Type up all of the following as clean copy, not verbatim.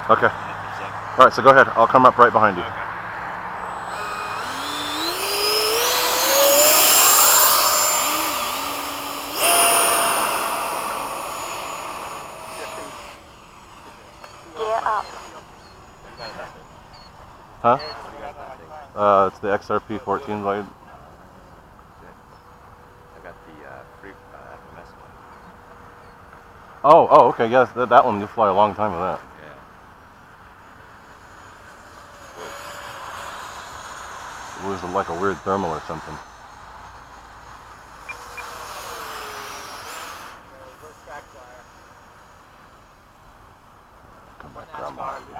Okay. All right, so go ahead. I'll come up right behind you. Okay. Gear up. Huh? It's the XRP 14 blade. I got the free FMS one. Oh, okay. Yes, that one you fly a long time with that. Yeah. It was like a weird thermal or something. Come back around behind you.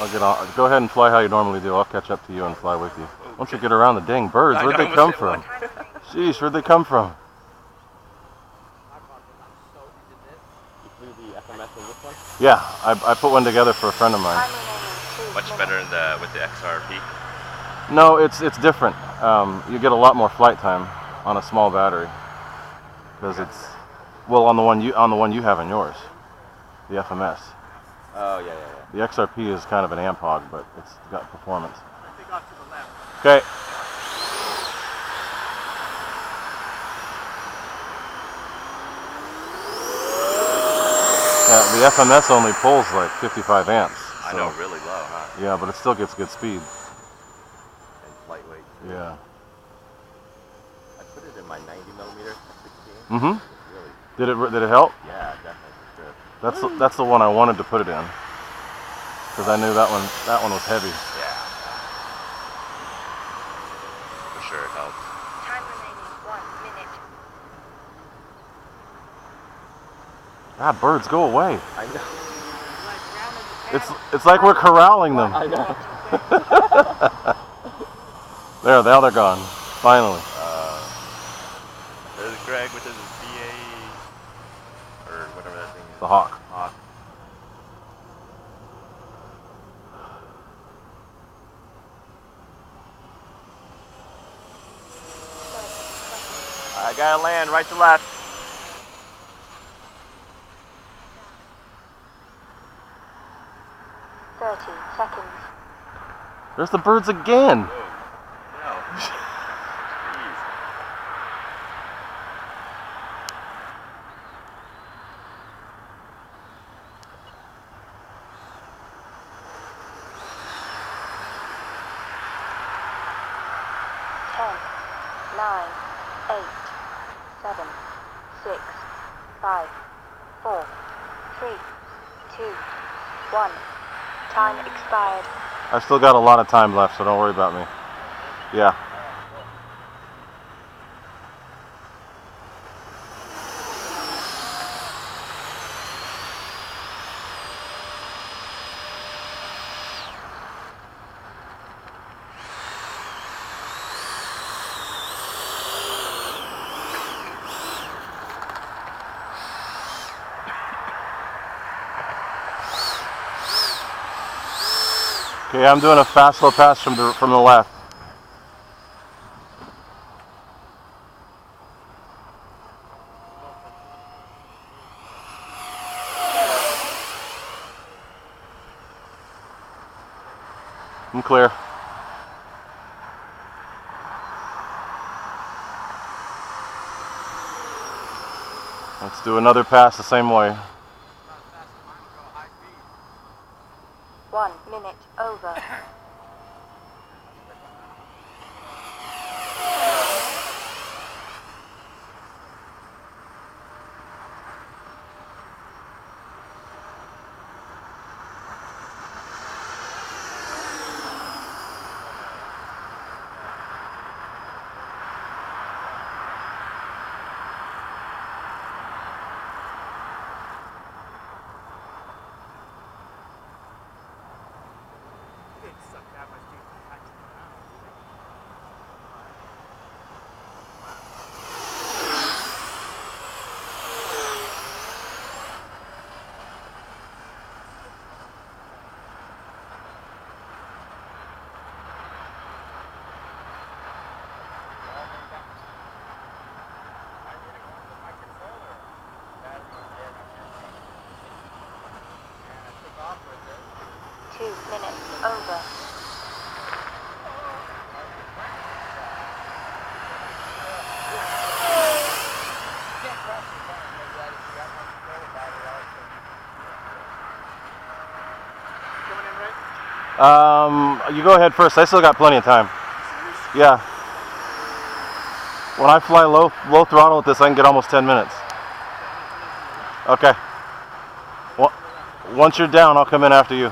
I'll get on. Go ahead and fly how you normally do. I'll catch up to you and fly with you. Once you get around the dang birds, where'd they come from? Sheesh, where'd they come from? You flew the FMS in this one? Yeah, I put one together for a friend of mine. Much better with the XRP? No, it's different. You get a lot more flight time on a small battery because it's on the one you have in yours, the FMS. Oh yeah. The XRP is kind of an amp hog, but it's got performance. Okay. The FMS only pulls like 55 amps. So, I know, really low, huh? Yeah, but it still gets good speed. And lightweight. Yeah. I put it in my 90mm F-16. Mm-hmm. Really. Did it help? Yeah, definitely for sure. That's the one I wanted to put it in because I knew that one was heavy. Yeah. For sure it helps. Time remaining 1 minute. Ah, birds, go away. I know. It's like we're corralling them. I know. Now they're gone. Finally. There's Greg with his BA or whatever that thing is. The Hawk. I gotta land right to left. Seconds. There's the birds again. No. Jeez. 10, 9, 8, 7, 6, 5, 4, 3, 2, 1. Time expired. I've still got a lot of time left, so don't worry about me. Yeah. Okay, I'm doing a fast slow pass from the left. I'm clear. Let's do another pass the same way. 1 minute over. You go ahead first. I still got plenty of time. Yeah. When I fly low throttle with this, I can get almost 10 minutes. Okay. Once you're down, I'll come in after you.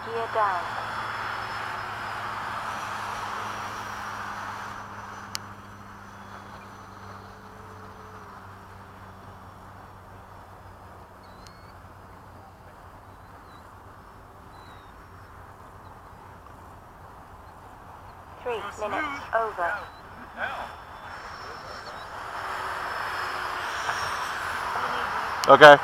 Gear down. Three minutes over. Okay.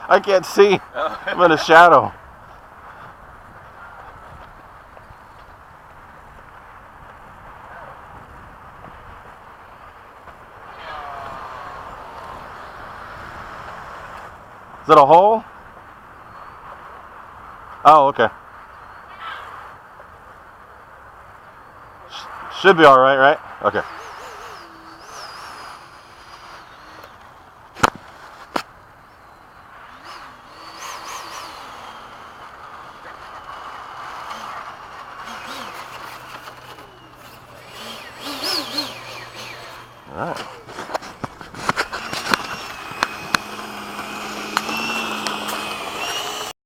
I can't see. I'm in a shadow. Is that a hole? Oh, okay. Should be all right, right? Okay. All right.